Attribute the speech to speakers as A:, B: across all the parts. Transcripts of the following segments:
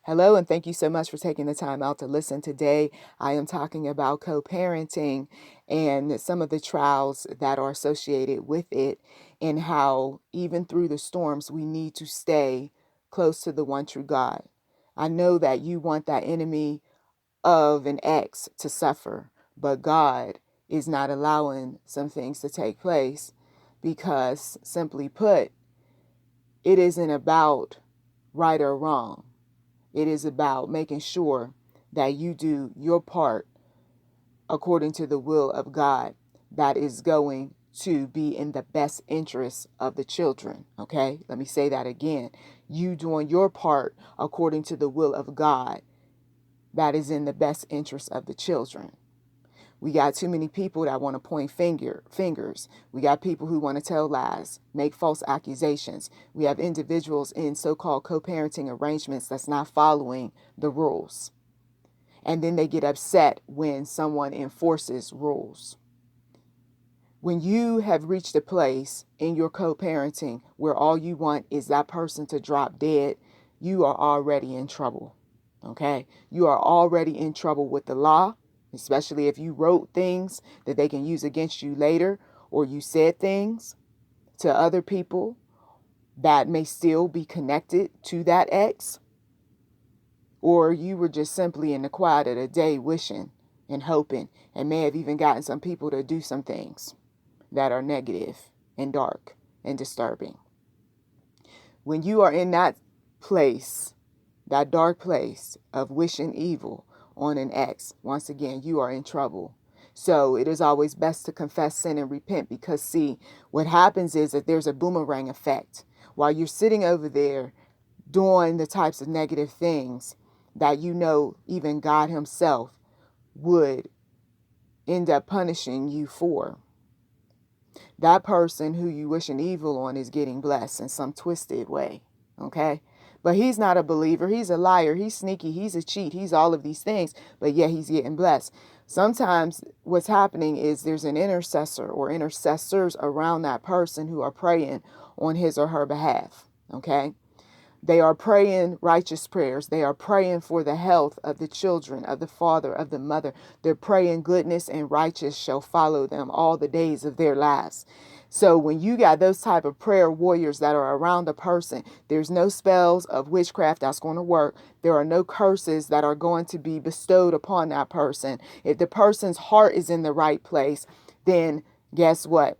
A: Hello, and thank you so much for taking the time out to listen today. I am talking about co-parenting and some of the trials that are associated with it, and how even through the storms, we need to stay close to the one true God. I know that you want that enemy of an ex to suffer, but God is not allowing some things to take place because, simply put, it isn't about right or wrong. It is about making sure that you do your part according to the will of God that is going to be in the best interest of the children. Okay? Let me say that again. You doing your part according to the will of God that is in the best interest of the children. We got too many people that want to point fingers. We got people who want to tell lies, make false accusations. We have individuals in so-called co-parenting arrangements that's not following the rules. And then they get upset when someone enforces rules. When you have reached a place in your co-parenting where all you want is that person to drop dead, you are already in trouble. Okay? You are already in trouble with the law, especially if you wrote things that they can use against you later, or you said things to other people that may still be connected to that ex, or you were just simply in the quiet of the day wishing and hoping, and may have even gotten some people to do some things that are negative and dark and disturbing. When you are in that place, that dark place of wishing evil on an ex, once again, you are in trouble. So it is always best to confess sin and repent, because see, what happens is that there's a boomerang effect. While you're sitting over there doing the types of negative things that you know even God himself would end up punishing you for, that person who you wishing evil on is getting blessed in some twisted way. Okay? But he's not a believer. He's a liar. He's sneaky. He's a cheat. He's all of these things. But yet he's getting blessed. Sometimes what's happening is there's an intercessor or intercessors around that person who are praying on his or her behalf. Okay? They are praying righteous prayers. They are praying for the health of the children, of the father, of the mother. They're praying goodness and righteous shall follow them all the days of their lives. So when you got those type of prayer warriors that are around a person, there's no spells of witchcraft that's going to work. There are no curses that are going to be bestowed upon that person. If the person's heart is in the right place, then guess what?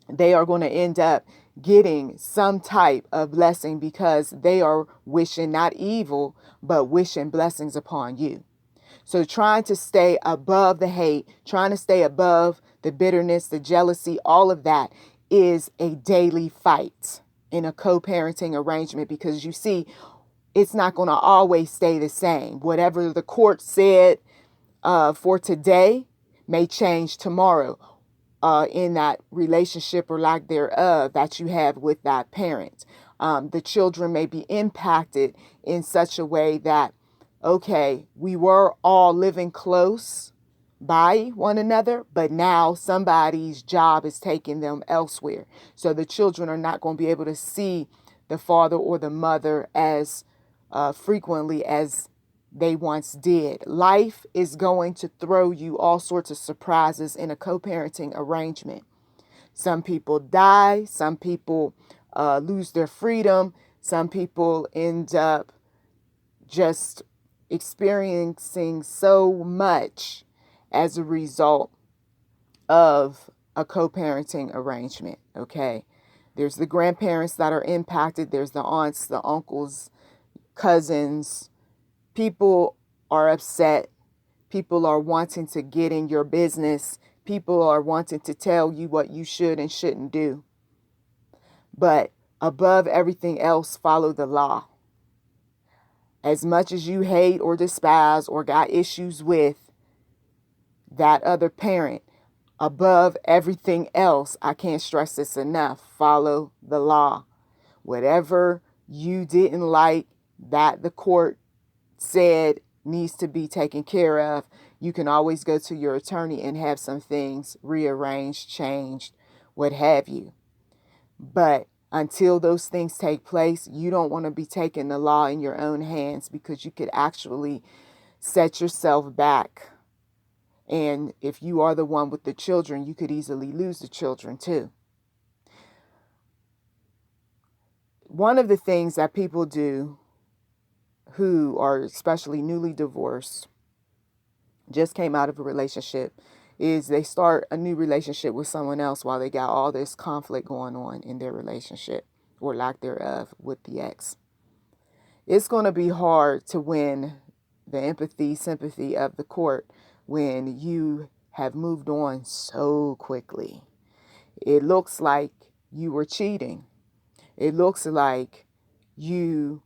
A: They are going to end up getting some type of blessing, because they are wishing not evil, but wishing blessings upon you. So trying to stay above the hate, trying to stay above the bitterness, the jealousy, all of that is a daily fight in a co-parenting arrangement, because you see, it's not going to always stay the same. Whatever the court said for today may change tomorrow. In that relationship or lack thereof that you have with that parent. The children may be impacted in such a way that, okay, we were all living close by one another, but now somebody's job is taking them elsewhere. So the children are not going to be able to see the father or the mother as frequently as they once did. Life is going to throw you all sorts of surprises in a co-parenting arrangement. Some people die. Some people lose their freedom. Some people end up just experiencing so much as a result of a co-parenting arrangement. Okay. There's the grandparents that are impacted. There's the aunts, the uncles, cousins. People are upset. People are wanting to get in your business. People are wanting to tell you what you should and shouldn't do. But above everything else, follow the law. As much as you hate or despise or got issues with that other parent, above everything else, I can't stress this enough, follow the law. Whatever you didn't like that the court said needs to be taken care of, you can always go to your attorney and have some things rearranged, changed, what have you. But Until those things take place, you don't want to be taking the law in your own hands, because you could actually set yourself back. And if you are the one with the children, you could easily lose the children too. One of the things that people do who are especially newly divorced, just came out of a relationship, is they start a new relationship with someone else while they got all this conflict going on in their relationship, or lack thereof, with the ex. It's going to be hard to win the empathy, sympathy of the court when you have moved on so quickly. It looks like you were cheating. It looks like you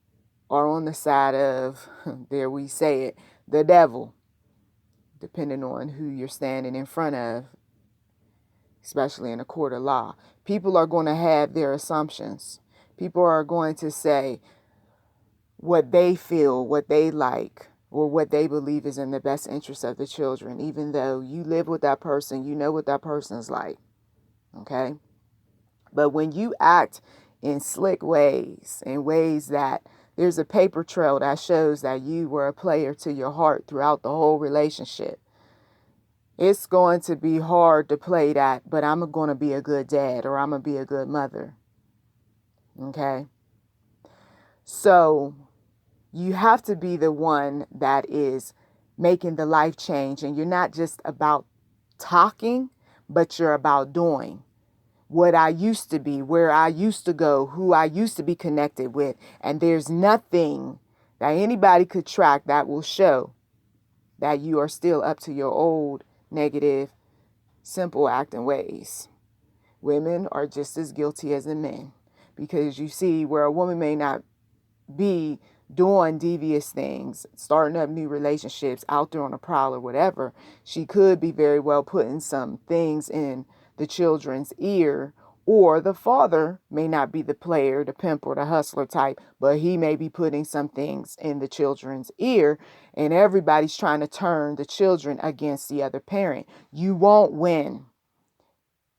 A: are on the side of, there we say it, the devil, depending on who you're standing in front of, especially in a court of law. People are going to have their assumptions. People are going to say what they feel, what they like, or what they believe is in the best interest of the children, even though you live with that person, you know what that person's like. Okay? But when you act in slick ways, in ways that there's a paper trail that shows that you were a player to your heart throughout the whole relationship, it's going to be hard to play that, but I'm going to be a good dad, or I'm going to be a good mother. Okay? So you have to be the one that is making the life change. And you're not just about talking, but you're about doing. What I used to be, where I used to go, who I used to be connected with. And there's nothing that anybody could track that will show that you are still up to your old negative, simple acting ways. Women are just as guilty as the men, because you see, where a woman may not be doing devious things, starting up new relationships, out there on a prowl or whatever, she could be very well putting some things in the children's ear. Or the father may not be the player, the pimp, or the hustler type, but he may be putting some things in the children's ear, and everybody's trying to turn the children against the other parent. You won't win.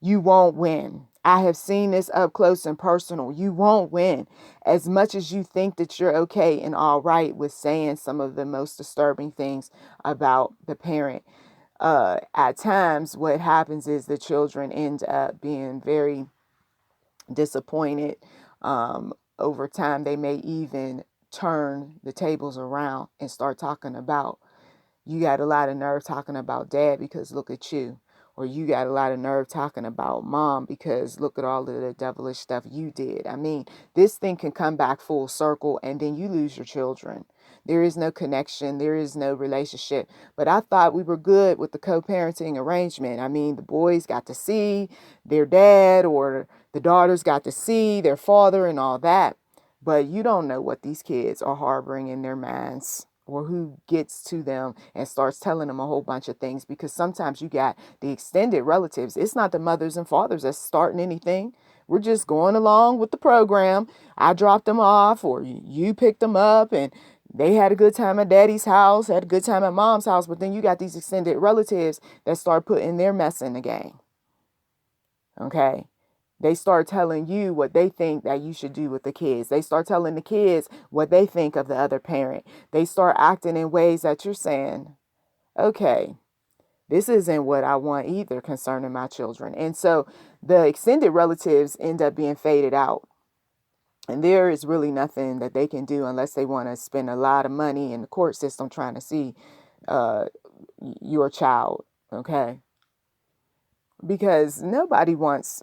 A: You won't win. I have seen this up close and personal. You won't win. As much as you think that you're okay and all right with saying some of the most disturbing things about the parent, at times what happens is the children end up being very disappointed. Over time, they may even turn the tables around and start talking about, you got a lot of nerve talking about dad because look at you. Or you got a lot of nerve talking about mom because look at all of the devilish stuff you did. I mean, this thing can come back full circle, and then you lose your children. There is no connection. There is no relationship. But I thought we were good with the co-parenting arrangement. I mean, the boys got to see their dad, or the daughters got to see their father and all that. But you don't know what these kids are harboring in their minds, or who gets to them and starts telling them a whole bunch of things. Because sometimes you got the extended relatives. It's not the mothers and fathers that's starting anything. We're just going along with the program. I dropped them off, or you picked them up, and they had a good time at daddy's house, had a good time at mom's house. But then you got these extended relatives that start putting their mess in the game. Okay? They start telling you what they think that you should do with the kids. They start telling the kids what they think of the other parent. They start acting in ways that you're saying, okay, this isn't what I want either concerning my children. And so the extended relatives end up being faded out. And there is really nothing that they can do unless they want to spend a lot of money in the court system trying to see your child. Okay? Because nobody wants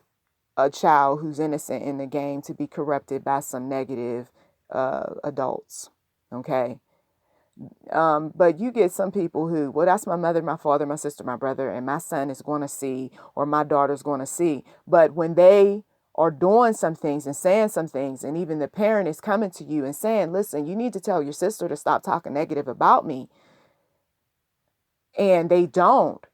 A: a child who's innocent in the game to be corrupted by some negative adults. Okay. But you get some people who, well, that's my mother, my father, my sister, my brother, and my son is going to see, or my daughter's going to see. But when they are doing some things and saying some things, and even the parent is coming to you and saying, listen, you need to tell your sister to stop talking negative about me, and they don't.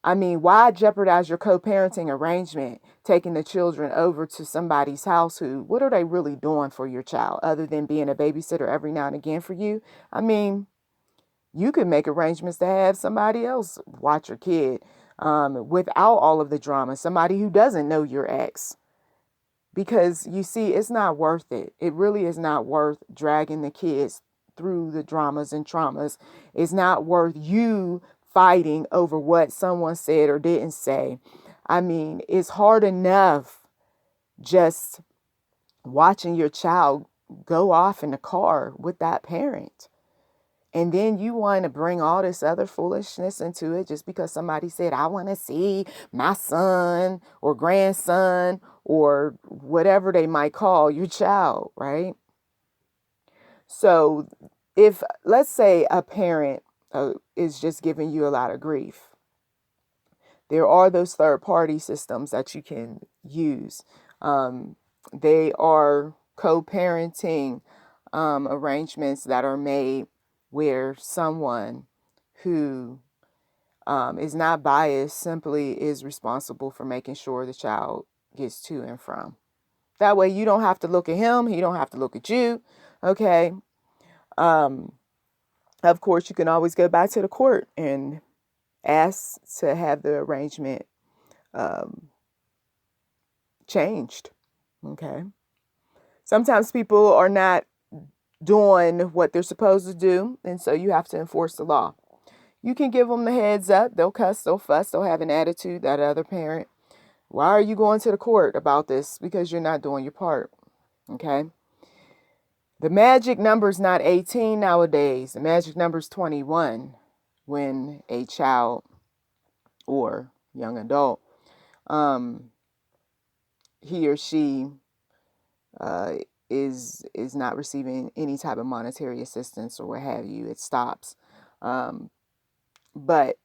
A: I mean, why jeopardize your co-parenting arrangement, taking the children over to somebody's house who, what are they really doing for your child other than being a babysitter every now and again for you? I mean, you could make arrangements to have somebody else watch your kid without all of the drama, somebody who doesn't know your ex. Because you see, it's not worth it. It really is not worth dragging the kids through the dramas and traumas. It's not worth you fighting over what someone said or didn't say. I mean, it's hard enough just watching your child go off in the car with that parent. And then you want to bring all this other foolishness into it just because somebody said, I want to see my son or grandson or whatever they might call your child, right? So if, let's say, a parent is just giving you a lot of grief, there are those third party systems that you can use. They are co-parenting arrangements that are made where someone who is not biased simply is responsible for making sure the child gets to and from. That way you don't have to look at him, he don't have to look at you. Okay. Of course, you can always go back to the court and ask to have the arrangement changed. Okay. Sometimes people are not doing what they're supposed to do, and so you have to enforce the law. You can give them the heads up. They'll cuss, they'll fuss, they'll have an attitude, that other parent. Why are you going to the court about this? Because you're not doing your part. Okay. The magic number is not 18 nowadays. The magic number is 21 when a child or young adult, he or she is not receiving any type of monetary assistance or what have you. It stops. But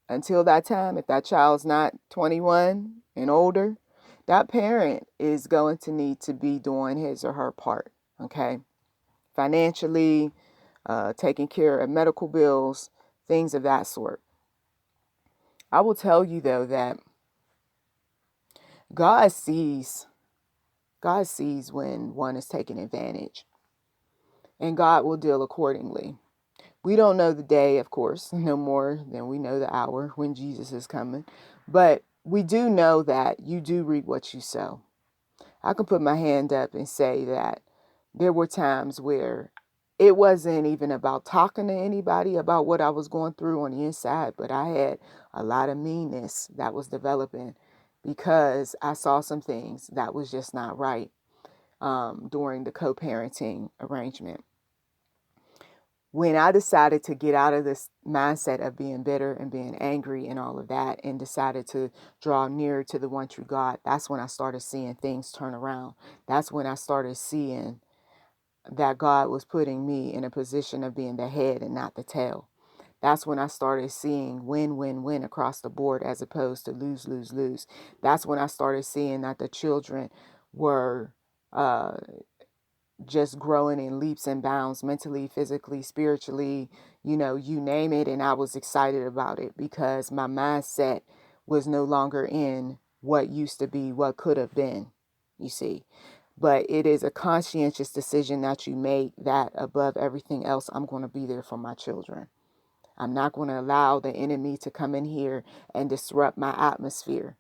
A: until that time, if that child's not 21 and older, that parent is going to need to be doing his or her part. Okay. Financially, taking care of medical bills, things of that sort. I will tell you, though, that God sees when one is taken advantage, and God will deal accordingly. We don't know the day, of course, no more than we know the hour when Jesus is coming, but we do know that you do reap what you sow. I can put my hand up and say that there were times where it wasn't even about talking to anybody about what I was going through on the inside, but I had a lot of meanness that was developing because I saw some things that was just not right during the co-parenting arrangement. When I decided to get out of this mindset of being bitter and being angry and all of that, and decided to draw nearer to the one true God, that's when I started seeing things turn around. That's when I started seeing that God was putting me in a position of being the head and not the tail. That's when I started seeing win, win, win across the board as opposed to lose, lose, lose. That's when I started seeing that the children were just growing in leaps and bounds, mentally, physically, spiritually, you name it. And I was excited about it because my mindset was no longer in what used to be, what could have been, you see. But it is a conscientious decision that you make that above everything else, I'm going to be there for my children. I'm not going to allow the enemy to come in here and disrupt my atmosphere.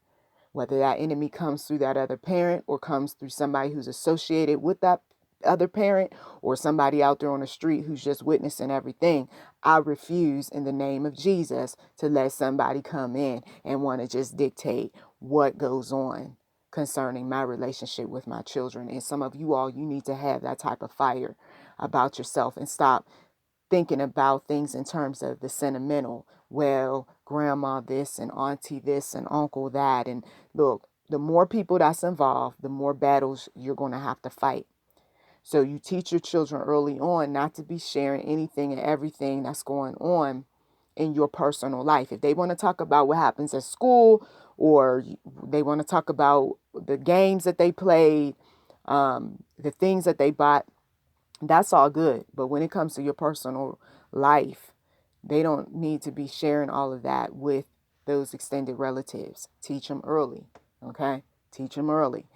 A: Whether that enemy comes through that other parent or comes through somebody who's associated with that other parent or somebody out there on the street who's just witnessing everything, I refuse in the name of Jesus to let somebody come in and want to just dictate what goes on concerning my relationship with my children. And some of you all, you need to have that type of fire about yourself and stop thinking about things in terms of the sentimental. Well, grandma this and auntie this and uncle that. And look, the more people that's involved, the more battles you're going to have to fight. So you teach your children early on not to be sharing anything and everything that's going on in your personal life. If they want to talk about what happens at school, or they want to talk about the games that they played, the things that they bought, that's all good. But when it comes to your personal life, they don't need to be sharing all of that with those extended relatives. Teach them early. Okay? Teach them early.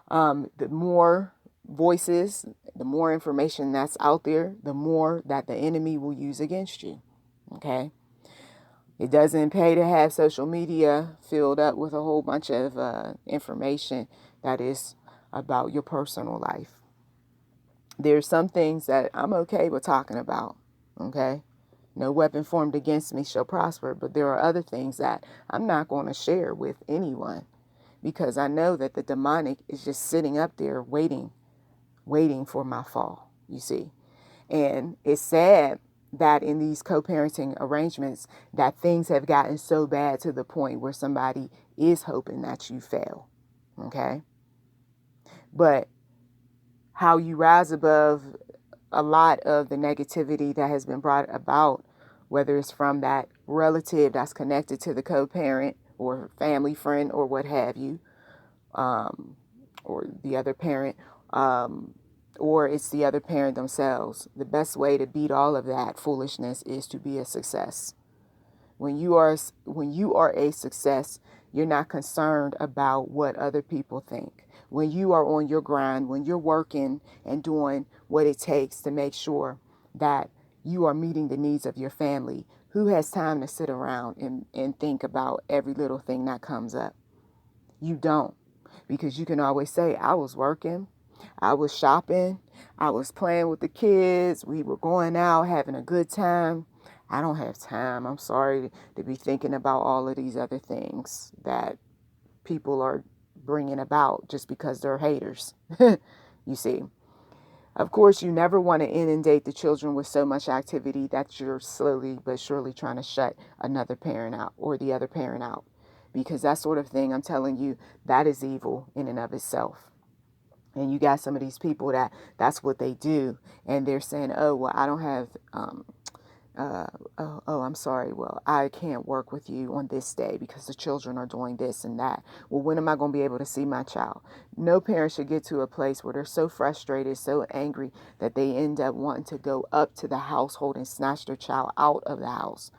A: The more voices, the more information that's out there, the more that the enemy will use against you. Okay? It doesn't pay to have social media filled up with a whole bunch of information that is about your personal life. There's some things that I'm okay with talking about, okay? No weapon formed against me shall prosper, but there are other things that I'm not going to share with anyone because I know that the demonic is just sitting up there waiting for my fall, you see. And it's sad that in these co-parenting arrangements that things have gotten so bad to the point where somebody is hoping that you fail, okay? But how you rise above a lot of the negativity that has been brought about, whether it's from that relative that's connected to the co-parent or family friend or what have you, or the other parent, or it's the other parent themselves. The best way to beat all of that foolishness is to be a success. When you are a success, you're not concerned about what other people think. When you are on your grind, when you're working and doing what it takes to make sure that you are meeting the needs of your family, who has time to sit around and think about every little thing that comes up? You don't, because you can always say, I was working, I was shopping, I was playing with the kids, we were going out, having a good time. I don't have time, I'm sorry, to be thinking about all of these other things that people are bringing about just because they're haters. You see, of course, you never want to inundate the children with so much activity that you're slowly but surely trying to shut another parent out or the other parent out. Because that sort of thing, I'm telling you, that is evil in and of itself. And you got some of these people that's what they do. And they're saying, oh, well, I don't have, I'm sorry. Well, I can't work with you on this day because the children are doing this and that. Well, when am I going to be able to see my child? No parent should get to a place where they're so frustrated, so angry that they end up wanting to go up to the household and snatch their child out of the house.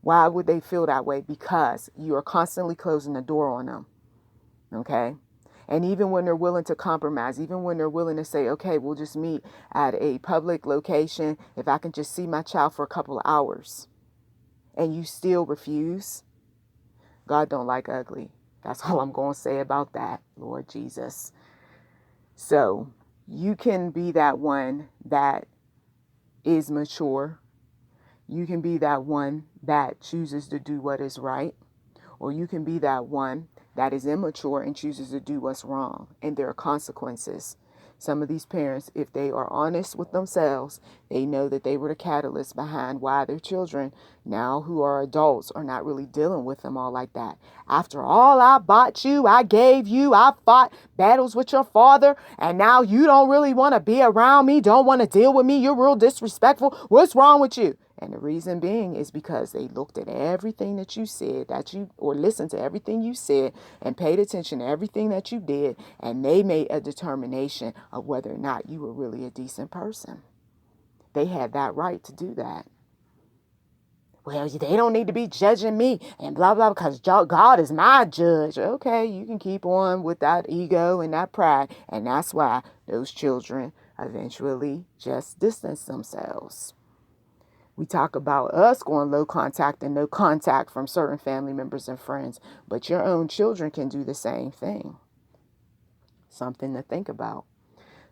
A: Why would they feel that way? Because you are constantly closing the door on them. Okay? And even when they're willing to compromise, even when they're willing to say, okay, we'll just meet at a public location if I can just see my child for a couple of hours, and you still refuse, God don't like ugly. That's all I'm going to say about that, Lord Jesus. So you can be that one that is mature. You can be that one that chooses to do what is right. Or you can be that one that is immature and chooses to do what's wrong. And there are consequences. Some of these parents, if they are honest with themselves, they know that they were the catalyst behind why their children, now who are adults, are not really dealing with them all like that. After all I bought you, I gave you, I fought battles with your father, and now you don't really want to be around me, don't want to deal with me, you're real disrespectful. What's wrong with you? And the reason being is because they looked at everything that you said, or listened to everything you said and paid attention to everything that you did, and they made a determination of whether or not you were really a decent person. They had that right to do that. Well, they don't need to be judging me and blah, blah, because God is my judge. Okay, you can keep on with that ego and that pride, and that's why those children eventually just distance themselves. We talk about us going low contact and no contact from certain family members and friends, but your own children can do the same thing. Something to think about.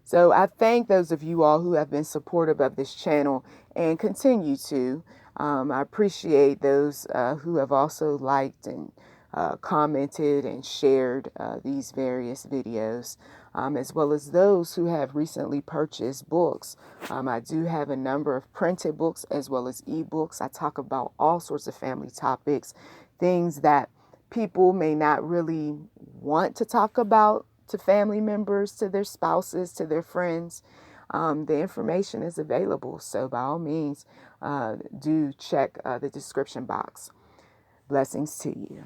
A: So I thank those of you all who have been supportive of this channel and continue to. I appreciate those who have also liked and commented and shared these various videos, as well as those who have recently purchased books. I do have a number of printed books as well as ebooks. I talk about all sorts of family topics, things that people may not really want to talk about to family members, to their spouses, to their friends. The information is available, so by all means, do check the description box. Blessings to you.